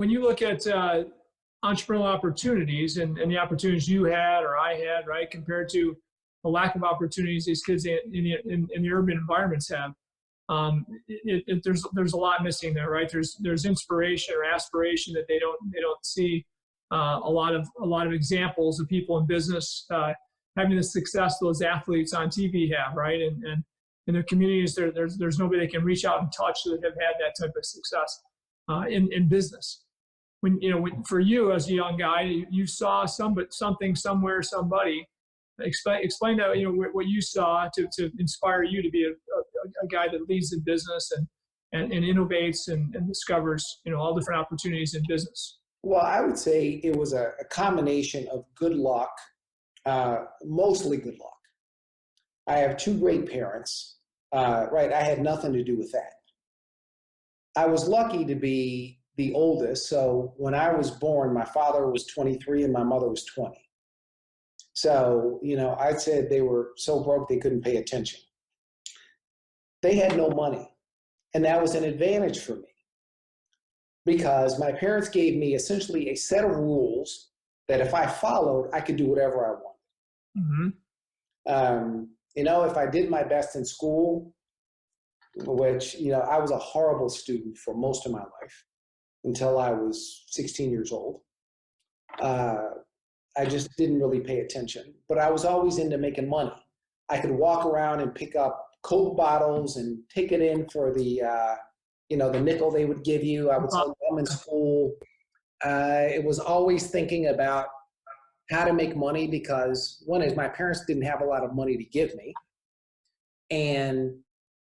when you look at entrepreneurial opportunities and the opportunities you had or I had, right, compared to the lack of opportunities these kids in the urban environments have, there's a lot missing there, right? There's inspiration or aspiration that they don't see. A lot of examples of people in business having the success those athletes on TV have, right? And in their communities, there's nobody they can reach out and touch that have had that type of success in business. For you as a young guy, you saw something somewhere, somebody. Explain that, what you saw to inspire you to be a guy that leads in business and innovates and discovers, all different opportunities in business. Well, I would say it was a combination of good luck, mostly good luck. I have two great parents, right? I had nothing to do with that. I was lucky to be the oldest. So when I was born, my father was 23 and my mother was 20. So, I said they were so broke they couldn't pay attention. They had no money. And that was an advantage for me because my parents gave me essentially a set of rules that if I followed, I could do whatever I wanted. Mm-hmm. If I did my best in school, which, I was a horrible student for most of my life until I was 16 years old. I just didn't really pay attention, but I was always into making money. I could walk around and pick up Coke bottles and take it in for the nickel they would give you. I would sell them in school. It was always thinking about how to make money because one is my parents didn't have a lot of money to give me. And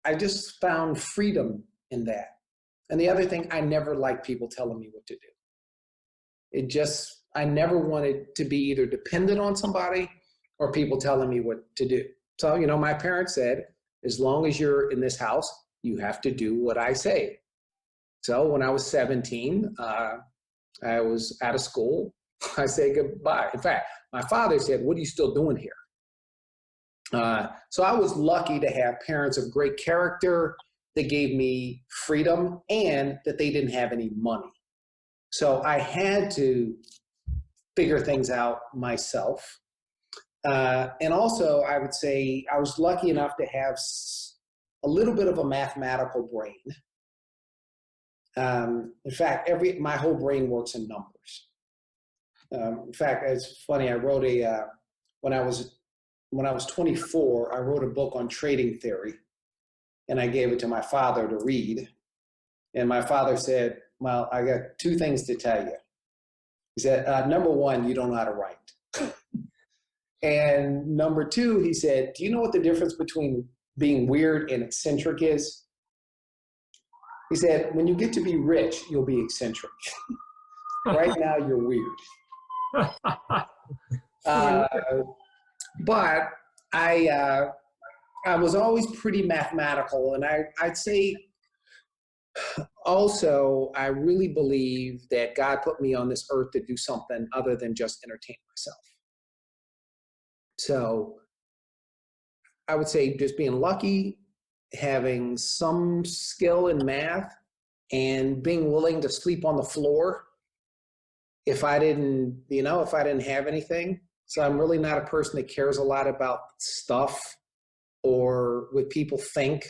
I just found freedom in that. And the other thing, I never liked people telling me what to do. I never wanted to be either dependent on somebody or people telling me what to do. So, my parents said, as long as you're in this house, you have to do what I say. So when I was 17, I was out of school. I said goodbye. In fact, my father said, what are you still doing here? So I was lucky to have parents of great character that gave me freedom and that they didn't have any money. So I had to figure things out myself. And also, I would say I was lucky enough to have a little bit of a mathematical brain. In fact, my whole brain works in numbers. In fact, it's funny. I wrote when I was 24, I wrote a book on trading theory, and I gave it to my father to read. And my father said, "Well, I got two things to tell you." He said, "Number one, you don't know how to write." And number two, he said, "Do you know what the difference between being weird and eccentric is?" He said, "When you get to be rich, you'll be eccentric. Right now, you're weird." But I was always pretty mathematical, and I'd say also I really believe that God put me on this earth to do something other than just entertain myself. So I would say just being lucky, having some skill in math, and being willing to sleep on the floor if I didn't have anything. So I'm really not a person that cares a lot about stuff or what people think.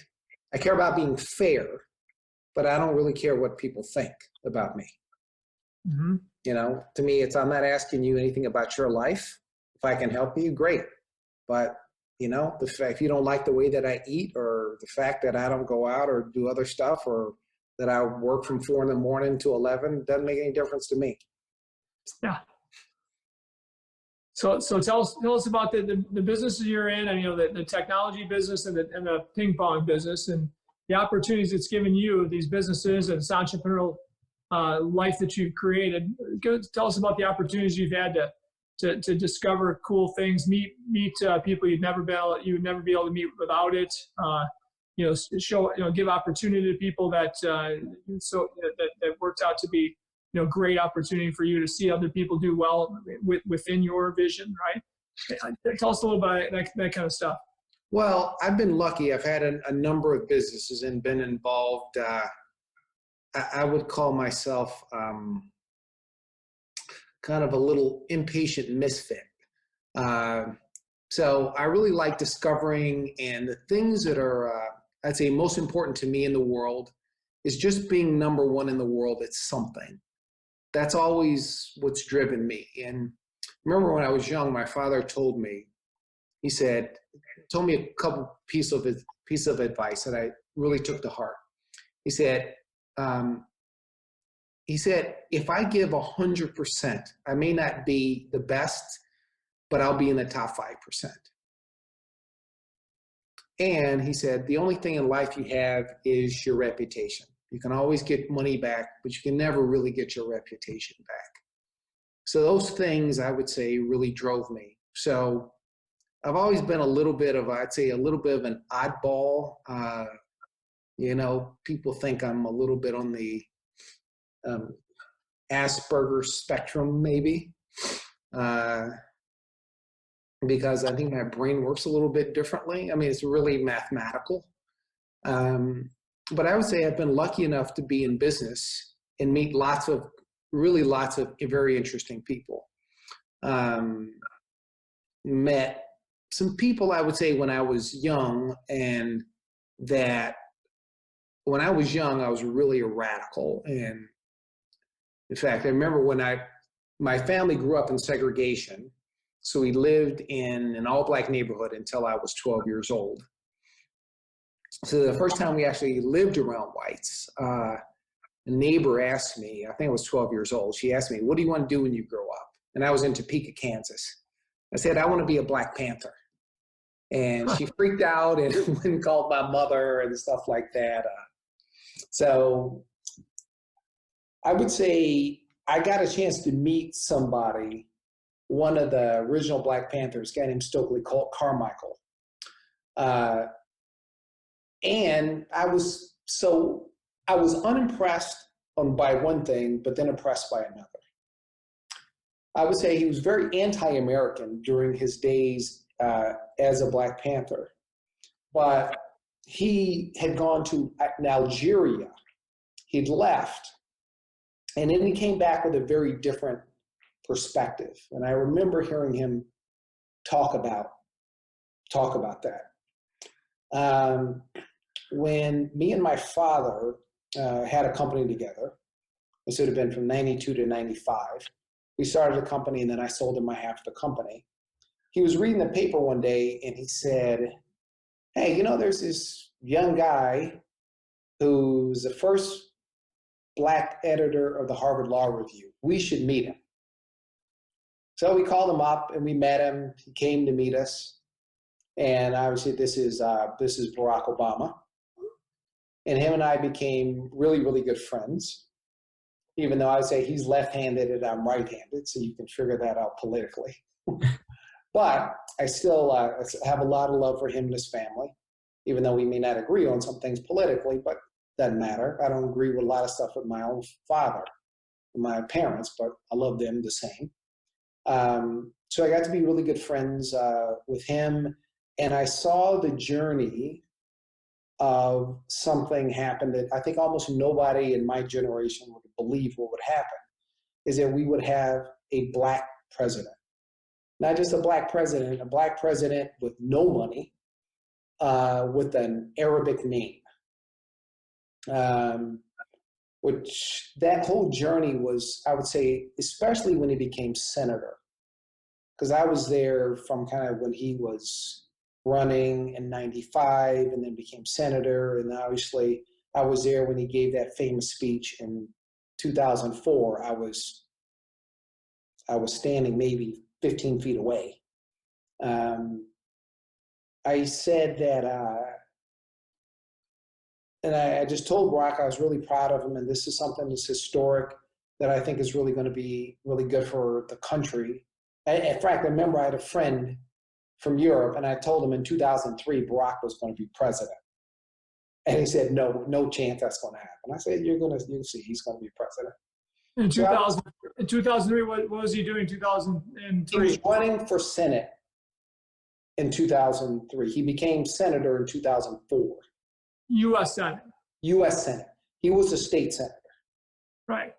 I care about being fair, but I don't really care what people think about me. Mm-hmm. To me, I'm not asking you anything about your life. If I can help you, great. But, if you don't like the way that I eat or the fact that I don't go out or do other stuff or that I work from 4 a.m. to 11, doesn't make any difference to me. Yeah. So tell us about the businesses you're in, and the technology business and the ping pong business and the opportunities it's given you, these businesses and this entrepreneurial life that you've created. Tell us about the opportunities you've had to discover cool things, meet people you would never be able to meet without it. Give opportunity to people that worked out to be great opportunity for you to see other people do well within your vision, right? Tell us a little about that kind of stuff. Well, I've been lucky. I've had a number of businesses and been involved I would call myself kind of a little impatient misfit. So I really like discovering, and the things that are, I'd say, most important to me in the world is just being number one in the world at something. That's always what's driven me. And remember when I was young, my father told me, he told me a couple piece of advice that I really took to heart. He said, if I give 100%, I may not be the best, but I'll be in the top 5%. And he said, the only thing in life you have is your reputation. You can always get money back, but you can never really get your reputation back. So those things, I would say, really drove me. So I've always been a little bit of, I'd say, a little bit of an oddball. People think I'm a little bit on the Asperger's spectrum, maybe, because I think my brain works a little bit differently. I mean, it's really mathematical. But I would say I've been lucky enough to be in business and meet lots of very interesting people. Met some people, I would say, when I was young, and that when I was young, I was really a radical. And in fact, I remember when my family grew up in segregation. So we lived in an all-black neighborhood until I was 12 years old. So the first time we actually lived around whites, a neighbor asked me, I think I was 12 years old, she asked me, what do you want to do when you grow up? And I was in Topeka, Kansas. I said, I want to be a Black Panther. And she freaked out and went and called my mother and stuff like that. So I would say I got a chance to meet somebody, one of the original Black Panthers, a guy named Stokely Carmichael. And I was unimpressed by one thing, but then impressed by another. I would say he was very anti-American during his days as a Black Panther, but he had gone to Algeria. He'd left, and then he came back with a very different perspective. And I remember hearing him talk about that. When me and my father had a company together, this would have been from 92 to 95. We started a company, and then I sold him my half of the company. He was reading the paper one day, and he said, hey, there's this young guy who's the first Black editor of the Harvard Law Review. We should meet him. So we called him up, and we met him. He came to meet us. And obviously, this is Barack Obama. And him and I became really, really good friends, even though I would say he's left-handed and I'm right-handed, so you can figure that out politically. But I still have a lot of love for him and his family, even though we may not agree on some things politically, but doesn't matter. I don't agree with a lot of stuff with my own father and my parents, but I love them the same. So I got to be really good friends with him, and I saw the journey of something happen that I think almost nobody in my generation would believe what would happen, is that we would have a Black president. Not just a Black president with no money, with an Arabic name. Which that whole journey was, I would say, especially when he became senator, because I was there from kind of when he was running in 95 and then became senator. And obviously I was there when he gave that famous speech in 2004. I was standing maybe 15 feet away. I said that, and I just told Barack I was really proud of him, and this is something that's historic that I think is really going to be really good for the country. In fact, I remember I had a friend from Europe, and I told him in 2003 Barack was going to be president. And he said, no chance that's going to happen. I said, you'll see, he's going to be president. In 2003, what was he doing in 2003? He was running for Senate in 2003. He became senator in 2004. U.S. Senate. U.S. Senate. He was a state senator. Right.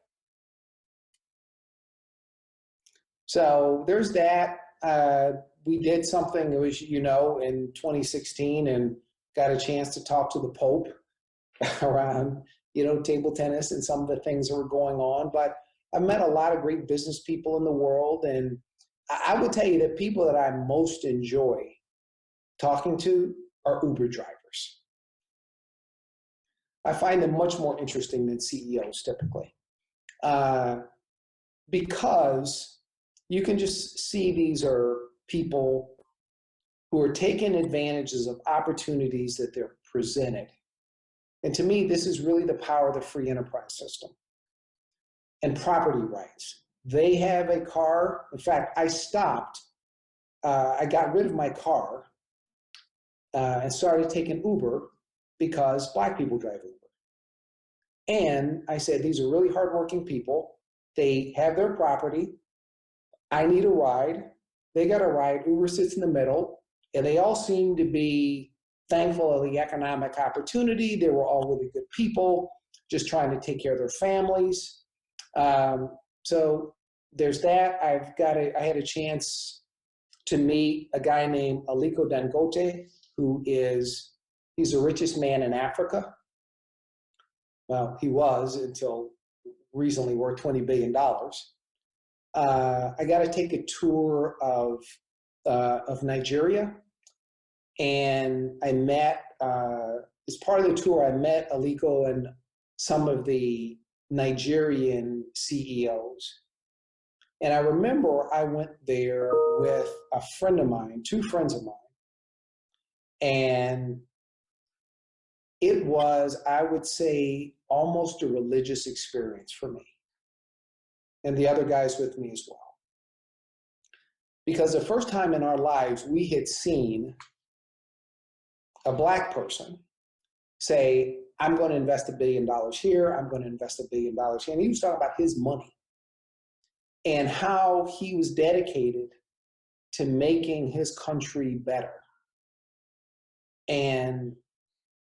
So there's that. We did something, it was, in 2016 and got a chance to talk to the Pope around, table tennis and some of the things that were going on. But I met a lot of great business people in the world. And I would tell you that people that I most enjoy talking to are Uber drivers. I find them much more interesting than CEOs typically. Because you can just see these are people who are taking advantages of opportunities that they're presented. And to me, this is really the power of the free enterprise system and property rights. They have a car. In fact, I got rid of my car and started taking Uber because Black people drive Uber. And I said, these are really hardworking people. They have their property. I need a ride. They got a ride. Uber sits in the middle. And they all seem to be thankful of the economic opportunity. They were all really good people, just trying to take care of their families. So there's that. I had a chance to meet a guy named Aliko Dangote, he's the richest man in Africa. Well, he was until recently worth $20 billion. I got to take a tour of Nigeria, and I met, as part of the tour, I met Aliko and some of the Nigerian CEOs. And I remember I went there with a friend of mine, two friends of mine, and it was, I would say, almost a religious experience for me and the other guys with me as well. Because the first time in our lives we had seen a Black person say, I'm going to invest $1 billion here, I'm going to invest $1 billion here. And he was talking about his money and how he was dedicated to making his country better. And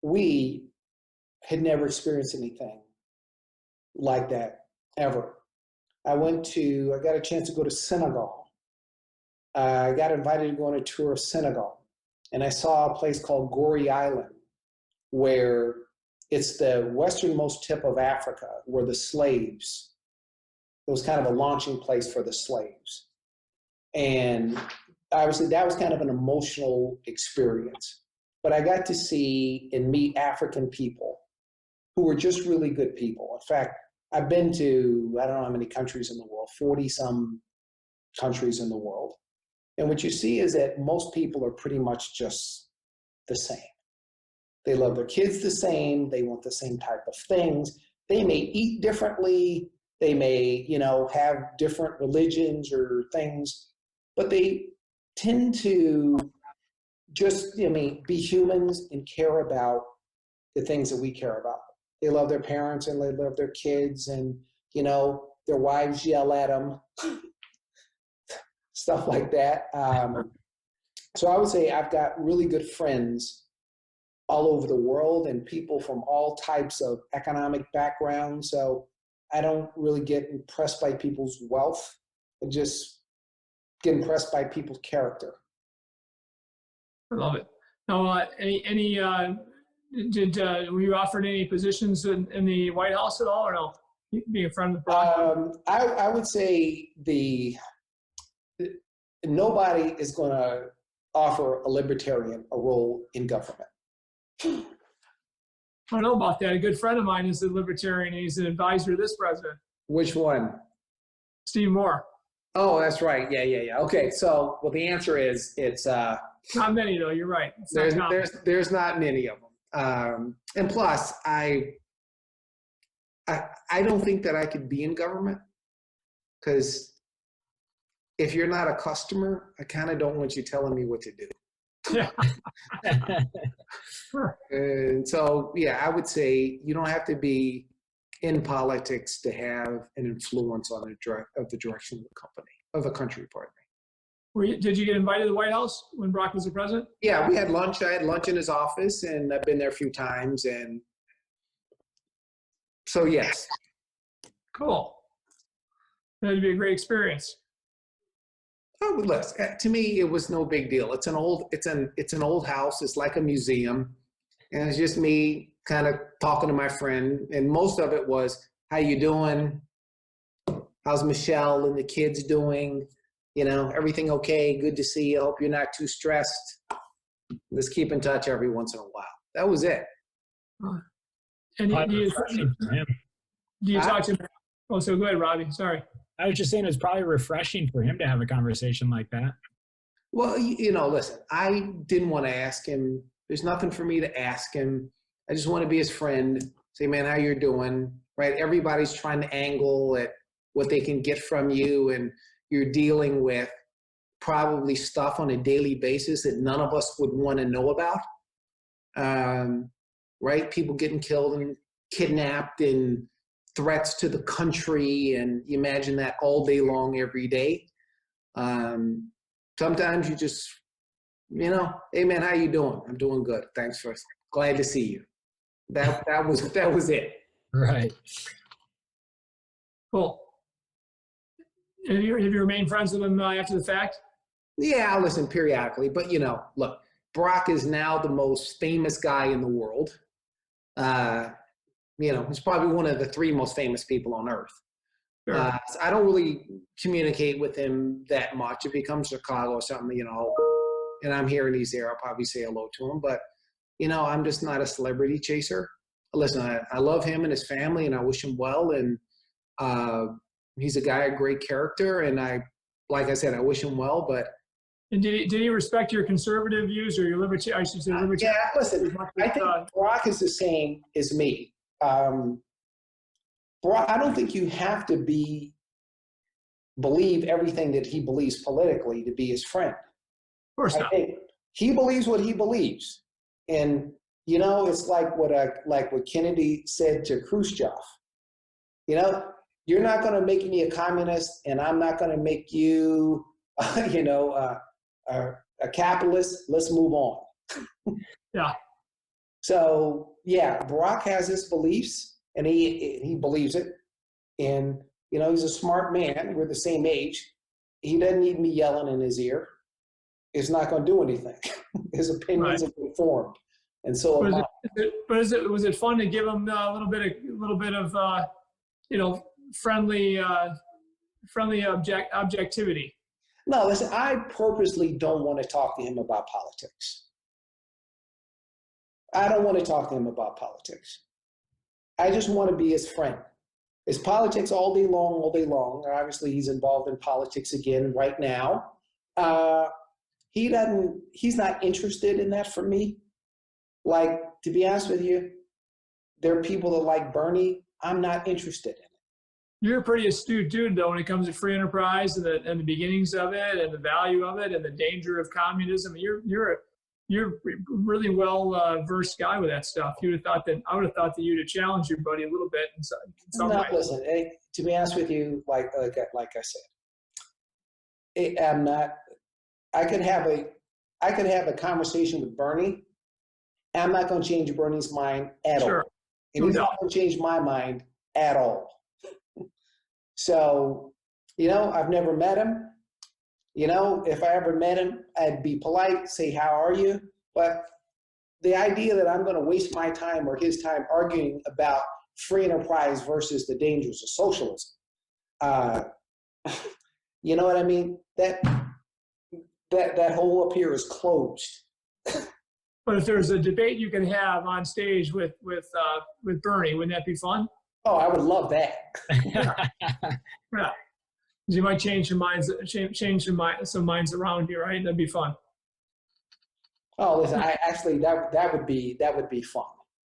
we had never experienced anything like that ever. I got a chance to go to Senegal. I got invited to go on a tour of Senegal. And I saw a place called Gorée Island, where it's the westernmost tip of Africa, where the slaves, it was kind of a launching place for the slaves. And obviously that was kind of an emotional experience. But I got to see and meet African people who were just really good people. In fact, I've been to, I don't know how many countries in the world, 40 some countries in the world. And what you see is that most people are pretty much just the same. They love their kids the same. They want the same type of things. They may eat differently. They may, have different religions or things, but they tend to just, be humans and care about the things that we care about. They love their parents and they love their kids, and, their wives yell at them, stuff like that. So I would say I've got really good friends all over the world and people from all types of economic backgrounds. So I don't really get impressed by people's wealth. I just get impressed by people's character. I love it. Now, were you offered any positions in the White House at all, or no? Being a friend of the president? I would say nobody is going to offer a libertarian a role in government. I don't know about that. A good friend of mine is a libertarian. He's an advisor to this president. Which one? Steve Moore. Oh, that's right. Yeah. Okay, so the answer is it's not many though. You're right. There's not many of them. And plus, I don't think that I could be in government, because if you're not a customer, I kind of don't want you telling me what to do. Yeah. And so, I would say you don't have to be in politics to have an influence on the direction of the country. Pardon me. Did you get invited to the White House when Barack was the president? Yeah, we had lunch. I had lunch in his office, and I've been there a few times. And so, yes. Cool. That'd be a great experience. Oh, listen, to me, it was no big deal. It's an old house. It's like a museum, and it's just me kind of talking to my friend. And most of it was, "How you doing? How's Michelle and the kids doing? You know, everything okay? Good to see you. Hope you're not too stressed. Let's keep in touch every once in a while." That was it. And Probably refreshing for him. do you talk to him? Oh, so go ahead, Robbie. Sorry. I was just saying it's probably refreshing for him to have a conversation like that. Well, listen, I didn't want to ask him. There's nothing for me to ask him. I just want to be his friend. Say, "Man, how you're doing?" Right? Everybody's trying to angle at what they can get from you, and you're dealing with probably stuff on a daily basis that none of us would want to know about. Right? People getting killed and kidnapped and threats to the country, and you imagine that all day long, every day. Sometimes you just, "Hey man, how you doing?" "I'm doing good. Thanks for glad to see you." That was it. Right. Cool. Have you remained friends with him after the fact? Yeah, I'll listen periodically, but look, Barack is now the most famous guy in the world. He's probably one of the 3 most famous people on earth. Sure. So I don't really communicate with him that much. If he comes to Chicago or something, and I'm here and he's there, I'll probably say hello to him. But, I'm just not a celebrity chaser. Listen, I love him and his family, and I wish him well. And he's a guy of great character, and like I said, I wish him well. But And did he respect your conservative views or your libertarian? I should say libertarian. yeah, listen, I think Barack is the same as me. Barack, I don't think you have to believe everything that he believes politically to be his friend. Of course not. I think he believes what he believes, and it's like what Kennedy said to Khrushchev. You're not going to make me a communist, and I'm not going to make you, a capitalist. Let's move on. Yeah. So yeah, Barack has his beliefs, and he believes it. And he's a smart man. We're the same age. He doesn't need me yelling in his ear. It's not going to do anything. His opinions have been formed, and so was it fun to give him a little bit of friendly objectivity? No, listen, I purposely don't want to talk to him about politics. I don't want to talk to him about politics. I just want to be his friend. It's politics all day long. Obviously, he's involved in politics again right now. He's not interested in that for me. Like, to be honest with you, there are people that like Bernie. I'm not interested in it. You're a pretty astute dude, though, when it comes to free enterprise and the beginnings of it and the value of it and the danger of communism. You're a really well versed guy with that stuff. I would have thought that you'd have challenged your buddy a little bit in some way. Listen, to be honest with you, like I said, I'm not. I could have a conversation with Bernie. I'm not going to change Bernie's mind at all, and he's not going to change my mind at all. So, I've never met him. If I ever met him, I'd be polite, say, "How are you?" But the idea that I'm going to waste my time or his time arguing about free enterprise versus the dangers of socialism, you know what I mean? That hole up here is closed. But if there's a debate you can have on stage with Bernie, wouldn't that be fun? Oh, I would love that. Yeah, you might change some minds around you, right? That'd be fun. Oh, listen, that would be fun.